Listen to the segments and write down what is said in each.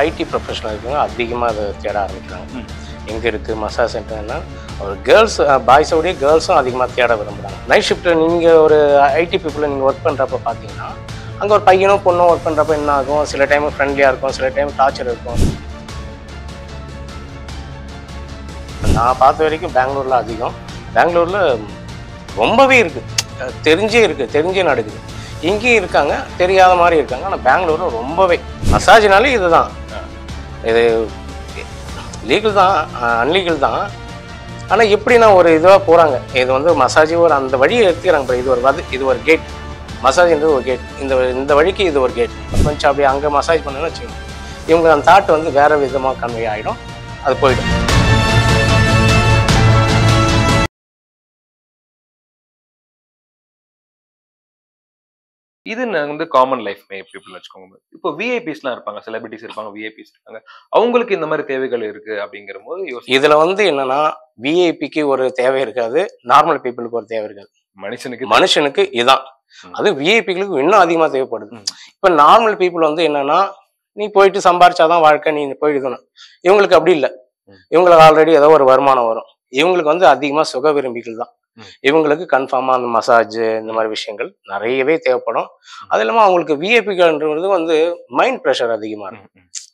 ID professional இருக்குங்க அதிகமாக அதை தேட ஆரம்பிக்கிறாங்க. எங்கே இருக்குது மசாஜ் சென்டர்னா ஒரு கேர்ள்ஸ் பாய்ஸோடைய கேர்ள்ஸும் அதிகமாக தேட விரும்புகிறாங்க. நைட் ஷிஃப்ட்டில் நீங்கள் ஒரு ஐடி பீப்புளில் நீங்கள் ஒர்க் பண்ணுறப்ப பார்த்தீங்கன்னா அங்கே ஒரு பையனோ பொண்ணோ ஒர்க் பண்ணுறப்ப என்ன ஆகும், சில டைம் ஃப்ரெண்ட்லியாக இருக்கும், சில டைம் டார்ச்சர் இருக்கும். நான் பார்த்த வரைக்கும் பெங்களூரில் அதிகம், பெங்களூரில் ரொம்பவே இருக்குது, தெரிஞ்சே நடக்குது. இங்கேயும் இருக்காங்க, தெரியாத மாதிரி இருக்காங்க. ஆனால் பெங்களூரில் ரொம்பவே மசாஜ்னாலே இதுதான், இது லீகல் தான், அன்லீகல் தான். ஆனால் எப்படின்னா ஒரு இதுவாக போகிறாங்க, இது வந்து மசாஜ் ஒரு அந்த வழியை எடுத்துக்கிறாங்க. இது ஒரு கேட், மசாஜ்ன்றது ஒரு கேட், இந்த வழிக்கு இது ஒரு கேட். கொஞ்சம் அப்படி அங்கே மசாஜ் பண்ணுன்னு வச்சுக்கோங்க, இவங்க அந்த தாட் வந்து வேறு விதமாக கன்வே ஆகிடும், அது போயிடும். இது வந்து காமன் லைஃப் பீப்புள் வச்சுக்கோங்க. இப்போ விஐபிஸ்லாம் இருப்பாங்க, செலிபிரிட்டிஸ் இருப்பாங்க, விஐபிஸ் இருப்பாங்க, அவங்களுக்கு இந்த மாதிரி தேவைகள் இருக்கு அப்படிங்கிற போது இதுல வந்து என்னன்னா விஐபிக்கு ஒரு தேவை இருக்காது, நார்மல் பீப்புளுக்கு ஒரு தேவை இருக்காது. மனுஷனுக்கு இதான், அது விஐபிகளுக்கு இன்னும் அதிகமா தேவைப்படுது. இப்ப நார்மல் பீப்புள் வந்து என்னன்னா நீ போயிட்டு சம்பாரிச்சாதான் வாழ்க்கை, நீ போயிடுதுன்னு. இவங்களுக்கு அப்படி இல்லை, இவங்களுக்கு ஆல்ரெடி ஏதோ ஒரு வருமானம் வரும். இவங்களுக்கு வந்து அதிகமா சுக விரும்பிகள் தான். இவங்களுக்கு கன்ஃபார்மா அந்த மசாஜ் இந்த மாதிரி விஷயங்கள் நிறையவே தேவைப்படும். அது இல்லாம அவங்களுக்கு விஐபிகள்ன்றது வந்து மைண்ட் ப்ரெஷர் அதிகமா இருக்கும்,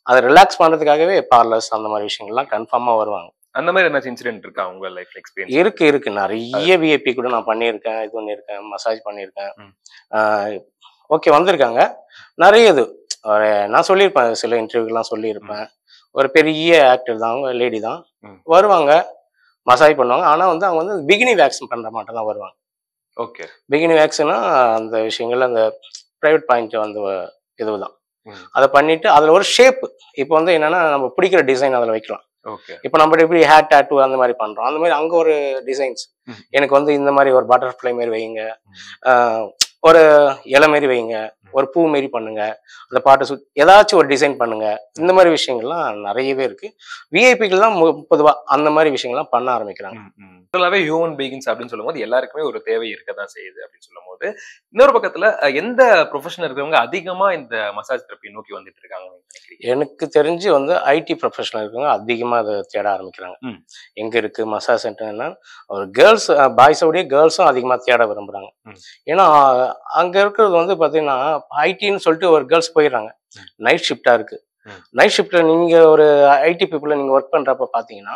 அதை ரிலாக்ஸ் பண்றதுக்காகவே பார்லர்ஸ் அந்த மாதிரி விஷயங்கள்லாம் கன்ஃபார்மா வருவாங்க. அந்த மாதிரி என்ன இன்சிடென்ட் இருக்கா உங்க லைஃப்ல எக்ஸ்பீரியன்ஸ்? இருக்கு நிறைய விஐபி கூட நான் பண்ணியிருக்கேன், இது பண்ணியிருக்கேன், மசாஜ் பண்ணியிருக்கேன். ஓகே, வந்திருக்காங்க நிறைய. இது நான் சொல்லியிருப்பேன், சில இன்டர்வியூலாம் சொல்லியிருப்பேன். ஒரு பெரிய ஆக்டர் தான், அவங்க லேடி தான், வருவாங்க மசாஜ் பண்ணுவாங்க. ஆனால் வந்து அவங்க வந்து பிகினி வேக்ஸ் பண்ணுற மாட்டம் தான் வருவாங்க. ஓகே, பிகினி வேக்ஸ்னா அந்த விஷயங்கள் அந்த ப்ரைவேட் பாயிண்ட் அந்த இதுதான், அதை பண்ணிட்டு அதில் ஒரு ஷேப். இப்போ வந்து என்னன்னா நம்ம பிடிக்கிற டிசைன் அதில் வைக்கலாம். இப்போ நம்ம எப்படி ஹேர் டாட்டூ அந்த மாதிரி பண்றோம், அந்த மாதிரி அங்கே ஒரு டிசைன்ஸ், எனக்கு வந்து இந்த மாதிரி ஒரு பட்டர்ஃப்ளை மாரி வைங்க, ஒரு இலை மாரி வைங்க, ஒரு பூ மாரி பண்ணுங்க, அந்த பாட்டை ஏதாச்சும் ஒரு டிசைன் பண்ணுங்க. இந்த மாதிரி விஷயங்கள்லாம் நிறையவே இருக்கு. விஐபிகள் தான் பொதுவா அந்த மாதிரி விஷயங்கள்லாம் பண்ண ஆரம்பிக்கிறாங்க. ஹியூமன் பீயிங்ஸ் அப்படின்னு சொல்லும் போது எல்லாருக்குமே ஒரு தேவை இருக்கதான் செய்யுது அப்படின்னு சொல்லும் போது, இன்னொரு பக்கத்துல எந்த ப்ரொஃபஷனல் இருக்கிறவங்க அதிகமா இந்த மசாஜ் தெரப்பி நோக்கி வந்துட்டு இருக்காங்க? எனக்கு தெரிஞ்சு வந்து ஐடி ப்ரொஃபஷனல் இருக்கவங்க அதிகமா அதை தேட ஆரம்பிக்கிறாங்க. எங்க இருக்கு மசாஜ் சென்டர்னா ஒரு கேர்ள்ஸ் பாய்ஸோடைய கேர்ள்ஸும் அதிகமா தேட விரும்புறாங்க. ஏன்னா அங்க இருக்கிறது வந்து பாத்தீங்கன்னா ஐடின்னு சொல்லிட்டு ஒரு கேர்ள்ஸ் போயிடுறாங்க, நைட் ஷிஃப்டா இருக்கு. நைட் ஷிஃப்ட்ல நீங்க ஒரு ஐடி பீப்புள நீங்க ஒர்க் பண்றப்ப பாத்தீங்கன்னா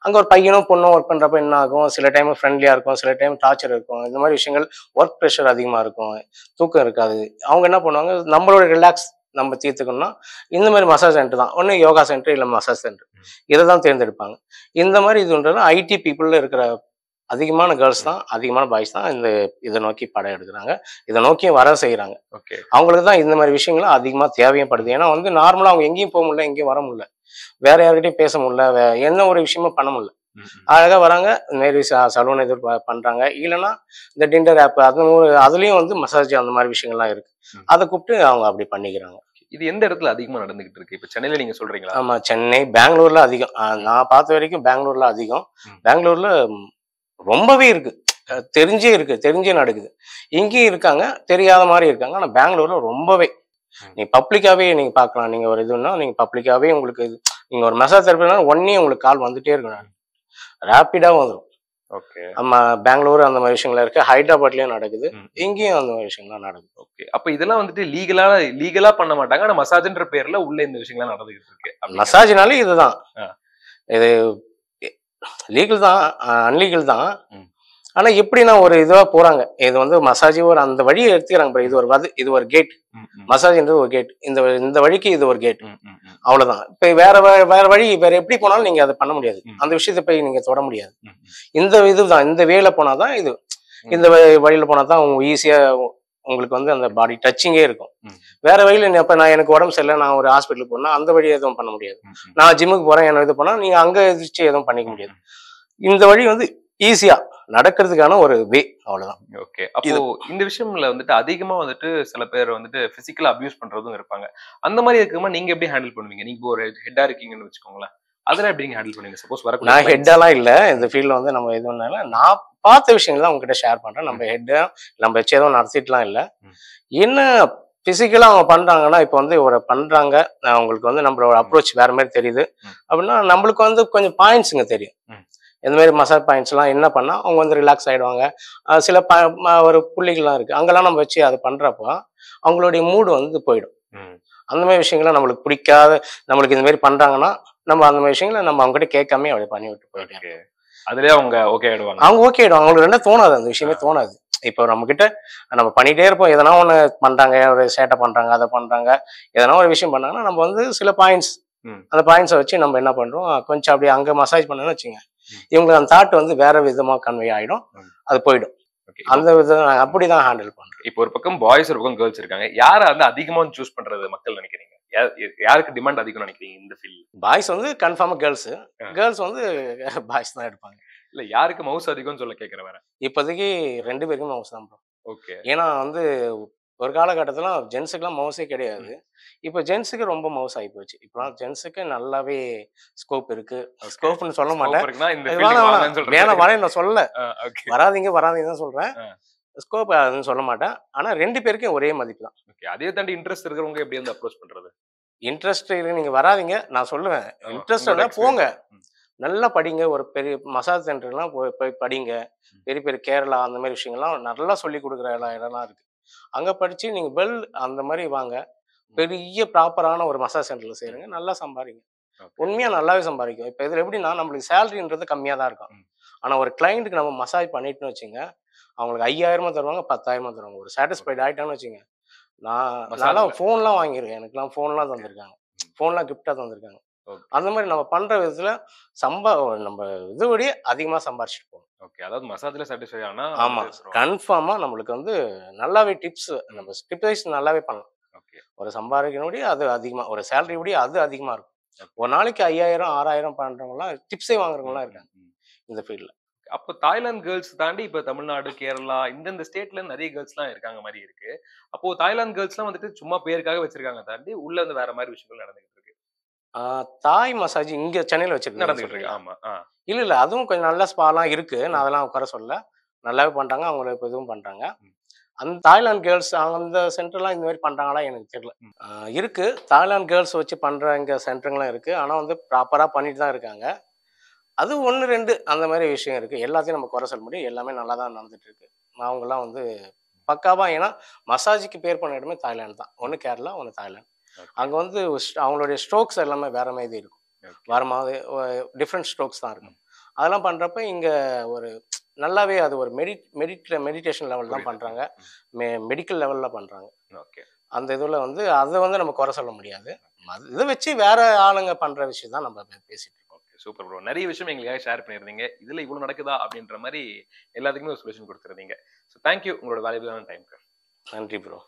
அங்க ஒரு பையனோ பொண்ணோ ஒர்க் பண்றப்ப என்ன ஆகும், சில டைம் ஃப்ரெண்ட்லியா இருக்கும், சில டைம் டார்ச்சர் இருக்கும். இந்த மாதிரி விஷயங்கள், ஒர்க் ப்ரெஷர் அதிகமா இருக்கும், தூக்கம் இருக்காது. அவங்க என்ன பண்ணுவாங்க, நம்மளோட ரிலாக்ஸ் நம்ம தீர்த்துக்கணும்னா இந்த மாதிரி மசாஜ் சென்டர் தான், ஒன்று யோகா சென்டர் இல்லை மசாஜ் சென்டர், இதை தான் தேர்ந்தெடுப்பாங்க. இந்த மாதிரி இதுன்றது ஐடி பீப்புளில் இருக்கிற அதிகமான கேர்ள்ஸ் தான், அதிகமான பாய்ஸ் தான் இதை நோக்கி படம் எடுக்கிறாங்க, இதை நோக்கியும் வர செய்யறாங்க. அவங்களுக்கு தான் இந்த மாதிரி விஷயங்களும் அதிகமா தேவைப்படுது. ஏன்னா வந்து நார்மலா அவங்க எங்கேயும் போக முடியல, எங்கேயும் வர முடியல, வேற யார்கிட்டையும் பேச முடியல, என்ன ஒரு விஷயமும் பண்ண முடியல. அழகா வராங்க, நேரி சலூன் எதிர் பண்றாங்க, இல்லைன்னா இந்த டிண்டர் ஆப் அதுலயும் வந்து மசாஜ் அந்த மாதிரி விஷயங்கள்லாம் இருக்கு, அதை கூப்பிட்டு அவங்க அப்படி பண்ணிக்கிறாங்க. இது எந்த இடத்துல அதிகமா நடந்துகிட்டு இருக்கு? இப்ப சென்னையில நீங்க சொல்றீங்களா? ஆமா, சென்னை, பெங்களூர்ல அதிகம். நான் பார்த்த வரைக்கும் பெங்களூர்ல அதிகம், பெங்களூர்ல ரொம்பவே இருக்கு, தெரிஞ்சே நடக்குது. இங்கேயும் இருக்காங்க, தெரியாத மாதிரி இருக்காங்க. ஆனா பெங்களூர்ல ரொம்பவே நீ பப்ளிக்காவே நீங்க பார்க்கலாம். நீங்க ஒரு இதுன்னா நீங்க பப்ளிக்காவே உங்களுக்கு நீங்க ஒரு மெசேஜ் தெரப்பினா ஒன்னே உங்களுக்கு கால் வந்துட்டே இருக்கும், ரேப்பிடா வந்துடும். நம்ம பெங்களூர் அந்த மாதிரி விஷயங்களா இருக்கு, ஹைதராபாத்லயும் நடக்குது, இங்கேயும் அந்த மாதிரி விஷயங்கள்லாம் நடக்குது. ஓகே, அப்ப இதெல்லாம் வந்துட்டு லீகலா பண்ண மாட்டாங்க, ஆனா மசாஜ்ன்ற பேர்ல உள்ள இந்த விஷயங்கள்லாம் நடந்துகிட்டு இருக்கு. மசாஜ்னாலே இதுதான், இது லீகல் தான், அன்லீகல் தான். ஆனா எப்படின்னா ஒரு இதுவா போறாங்க, இது வந்து மசாஜ் ஒரு அந்த வழியை எடுத்துக்கிறாங்க. இது ஒரு கேட், மசாஜ்ன்றது ஒரு கேட், இந்த வழிக்கு இது ஒரு கேட், அவ்வளவுதான். இப்ப வேற வழி வேற எப்படி போனாலும் நீங்க அதை பண்ண முடியாது, அந்த விஷயத்தை போய் நீங்க தொட முடியாது. இந்த இதுதான், இந்த வேல போனாதான் இது, இந்த வழியில போனாதான் ஈஸியா உங்களுக்கு வந்து அந்த பாடி டச்சிங்கே இருக்கும். வேற வழியில இப்ப நான் எனக்கு உடம்பு சரியில்லை, நான் ஒரு ஹாஸ்பிட்டலுக்கு போனா அந்த வழி எதுவும் பண்ண முடியாது. நான் ஜிம்முக்கு போறேன், என்ன இது போனா நீங்க அங்க எதிர்த்து எதுவும் பண்ணிக்க முடியாது. இந்த வழி வந்து ஈஸியா நடக்கிறதுக்கான ஒரு வே, அவ்வளவுதான். ஓகே, அப்போ இந்த விஷயம்ல வந்துட்டு அதிகமா வந்துட்டு சில பேர் வந்துட்டு பிசிக்கலா அபியூஸ் பண்றதும் இருப்பாங்க. அந்த மாதிரி இருக்கும்போது நீங்க எப்படி ஹேண்டில் பண்ணுவீங்க? நீங்க ஒரு ஹெட்டா இருக்கீங்கன்னு வச்சுக்கோங்களேன், அதெல்லாம் எப்படி ஹேண்டில் பண்ணுவீங்க? சப்போஸ் வர நான் ஹெட்டெல்லாம் இல்ல, இந்த ஃபீல்ட்ல வந்து நம்ம இது ஒன்னால நான் பார்த்த விஷயங்கள் தான் உங்ககிட்ட ஷேர் பண்றேன். நம்ம ஹெட்டா நம்ம வச்சு எதுவும் நடத்திட்டுலாம் இல்லை. என்ன பிசிக்கலா அவங்க பண்றாங்கன்னா, இப்போ வந்து ஒரு பண்றாங்க, அவங்களுக்கு வந்து நம்மளோட அப்ரோச் வேற மாதிரி தெரியுது அப்படின்னா, நம்மளுக்கு வந்து கொஞ்சம் பாயிண்ட்ஸுங்க தெரியும். இந்த மாதிரி மசாஜ் பாயிண்ட்ஸ்லாம் என்ன பண்ணா அவங்க வந்து ரிலாக்ஸ் ஆயிடுவாங்க. சில ஒரு புள்ளிகள்லாம் இருக்கு. அங்கெல்லாம் நம்ம வச்சு அதை பண்றப்போ அவங்களுடைய மூடு வந்து போயிடும். அந்த மாதிரி விஷயங்கள்லாம் நம்மளுக்கு பிடிக்காத, நம்மளுக்கு இந்த மாதிரி பண்றாங்கன்னா, நம்ம அந்த மாதிரி விஷயங்களை நம்ம அவங்ககிட்ட கேட்காம அப்படி பண்ணி விட்டு போயிட்டே அதுலயே அவங்க ஓகே ஆயிடுவாங்க. அவங்க ஓகே ஆயிடுவாங்க. அவங்களுக்கு என்ன தோணாது, அந்த விஷயமே தோணாது. இப்போ நம்ம கிட்ட நம்ம பண்ணிட்டே இருப்போம். எதனா ஒண்ணு பண்றாங்க, ஒரு சேட்டை பண்றாங்க, அதை பண்றாங்க, எதனா ஒரு விஷயம் பண்ணாங்கன்னா நம்ம வந்து சில பாயிண்ட்ஸ், அந்த பாயிண்ட்ஸை வச்சு நம்ம என்ன பண்றோம், கொஞ்சம் அப்படி அங்க மசாஜ் பண்ணணும்னு வச்சுங்க, இவங்களுக்கு அந்த தாட் வந்து வேற விதமா கன்வே ஆயிடும், அது போயிடும். அந்த விதம் அப்படிதான் ஹேண்டில் பண்றோம். இப்போ ஒரு பக்கம் பாய்ஸ், ஒரு பக்கம் கேர்ள்ஸ் இருக்காங்க. யாரை வந்து அதிகமா சூஸ் பண்றது மக்கள் நினைக்கிறீங்க? யாருக்கு டிமாண்ட் அதிகம் நினைக்கிறீங்க இந்த ஃபீல்ட்? பாய்ஸ் வந்து கன்ஃபார்மா கேர்ள்ஸ், கேர்ள்ஸ் வந்து பாய்ஸ் தான் எடுப்பாங்க. இல்ல யாருக்கு மவுஸ் அதிகம்னு சொல்ல கேட்கிறேன் வேற. இப்போதைக்கு 2 பேருக்கும் மவுஸ் தான் ப்ரோ. ஓகே. ஏன்னா வந்து ஒரு காலகட்டத்துல ஜென்ஸுக்குலாம் மவுஸே கிடையாது. இப்போ ஜென்ஸுக்கு ரொம்ப மவுஸ் ஆகி போச்சு. இப்போலாம் ஜென்ஸுக்கு நல்லாவே ஸ்கோப் இருக்கு. ஸ்கோப்னு சொல்ல மாட்டேன், வேணாம் நான் சொல்லல, வராதீங்க வராதீங்க தான் சொல்றேன். ஸ்கோப் அதுன்னு சொல்ல மாட்டேன். ஆனா 2 பேருக்கும் ஒரே மதிப்பு தான். அதே தாண்டி இன்ட்ரெஸ்ட் இருக்கிறவங்க எப்படி வந்து அப்ரோச் பண்றது? இன்ட்ரெஸ்ட் இருக்கு, நீங்க வராதீங்க நான் சொல்லுவேன். இன்ட்ரெஸ்ட் போங்க, நல்லா படிங்க. ஒரு பெரிய மசாஜ் சென்டர்லாம் போய் படிங்க. பெரிய பெரிய கேரளா அந்த மாதிரி விஷயங்கள்லாம் நல்லா சொல்லி கொடுக்குற இடம்லாம் இருக்கு. அங்க படிச்சு நீங்க அந்த மாதிரி வாங்க. பெரிய ப்ராப்பரான ஒரு மசாஜ் சென்டர்ல சேருங்க, நல்லா சம்பாதிங்க. உண்மையா நல்லாவே சம்பாதிக்கும். இப்போ இதுல எப்படின்னா, நம்மளுக்கு சேலரின்றது கம்மியா தான் இருக்கும். ஆனா ஒரு கிளைண்ட்டுக்கு நம்ம மசாஜ் பண்ணிட்டுன்னு வச்சுங்க, அவங்களுக்கு 5000 தருவாங்க, 10,000 தருவாங்க. ஒரு சாட்டிஸ்ஃபைட் ஆயிட்டான்னு வச்சுங்க. நான் ஃபோன்லாம் வாங்கியிருக்கேன். எனக்குலாம் ஃபோன்லாம் தந்திருக்காங்க, ஃபோன்லாம் கிஃப்டா தந்திருக்காங்க. அந்த மாதிரி நம்ம பண்ற விதத்துல நம்ம இதோடய அதிகமா சம்பாரிச்சுட்டு போகணும். ஓகே. அதாவது மசாஜ்ல சாட்டிஸ்ஃபை ஆனா ஆமா, கன்ஃபார்மா நம்மளுக்கு வந்து நல்லாவே டிப்ஸ், நம்ம ஸ்டெப் வைஸ் நல்லாவே பண்ணலாம். ஒரு சம்பாதிக்கணுடைய அது அதிகமா, ஒரு சேலரி விட அது அதிகமா இருக்கும். ஒரு நாளைக்கு 5000 6000 பண்றவங்கலாம் டிப்ஸே வாங்குறவங்கலாம் இருக்காங்க இந்த ஃபீல்ட்ல. அப்போ தாய்லாந்து கேர்ள்ஸ் தாண்டி இப்ப தமிழ்நாடு, கேரளா இந்தந்த ஸ்டேட்ல நிறைய கேர்ள்ஸ்லாம் இருக்காங்க மாதிரி இருக்கு. அப்போ தாய்லாந்து கேர்ள்ஸ்லாம் வந்துட்டு சும்மா பேருக்காக வச்சிருக்காங்க தாண்டி உள்ள வந்து வேற மாதிரி விஷயங்கள் நடந்துகிட்டு இருக்கு. தாய் மசாஜ் இங்க சென்னையில வச்சிருக்கு, நடந்துகிட்டு இருக்கு. ஆமா. இல்ல அதுவும் கொஞ்சம் நல்ல ஸ்பாலாம் இருக்கு. நான் அதெல்லாம் உட்கார சொல்ல, நல்லாவே பண்றாங்க. அவங்கள இப்போ இதுவும் பண்றாங்க. அந்த தாய்லாந்து கேர்ள்ஸ் அந்த சென்டர்லாம் இந்த மாதிரி பண்றாங்களா எனக்கு தெரியல. இருக்கு, தாய்லாந்து கேர்ள்ஸ் வச்சு பண்ற இங்க சென்டருங்களும் இருக்கு. ஆனா வந்து ப்ராப்பரா பண்ணிட்டு தான் இருக்காங்க. அது 1 2 அந்த மாதிரி விஷயம் இருக்கு. எல்லாத்தையும் நம்ம குறை சொல்ல முடியும். எல்லாமே நல்லா தான் நடந்துட்டு இருக்கு. அவங்கலாம் வந்து பக்காவா, ஏன்னா மசாஜுக்கு பேர் பண்ண இடமே தாய்லாந்து தான். ஒன்று கேரளா, ஒன்று தாய்லாந்து. அங்கே வந்து அவங்களுடைய ஸ்ட்ரோக்ஸ் எல்லாமே வேற மாதிரி இருக்கும். வேற மாதிரி டிஃப்ரெண்ட் ஸ்ட்ரோக்ஸ் தான் இருக்கும். அதெல்லாம் பண்றப்ப இங்க ஒரு நல்லாவே அது ஒரு மெடிடேஷன் லெவல் தான் பண்றாங்க, மெடிக்கல் லெவல்ல பண்றாங்க. அந்த இதுல வந்து அதை வந்து நம்ம குறை சொல்ல முடியாது. இதை வச்சு வேற ஆளுங்க பண்ற விஷயம் தான் நம்ம பேசிட்டு இருக்கோம். Super bro. நிறைய விஷயம் எங்களுக்காக ஷேர் பண்ணியிருந்தீங்க. இதுல இவ்வளவு நடக்குதா அப்படின்ற மாதிரி எல்லாத்துக்குமே ஒரு சொல்யூஷன் கொடுத்துருந்தீங்க. ஸோ தேங்க்யூ உங்களோட வேல்யூபிளான டைம்க்கு. நன்றி ப்ரோ.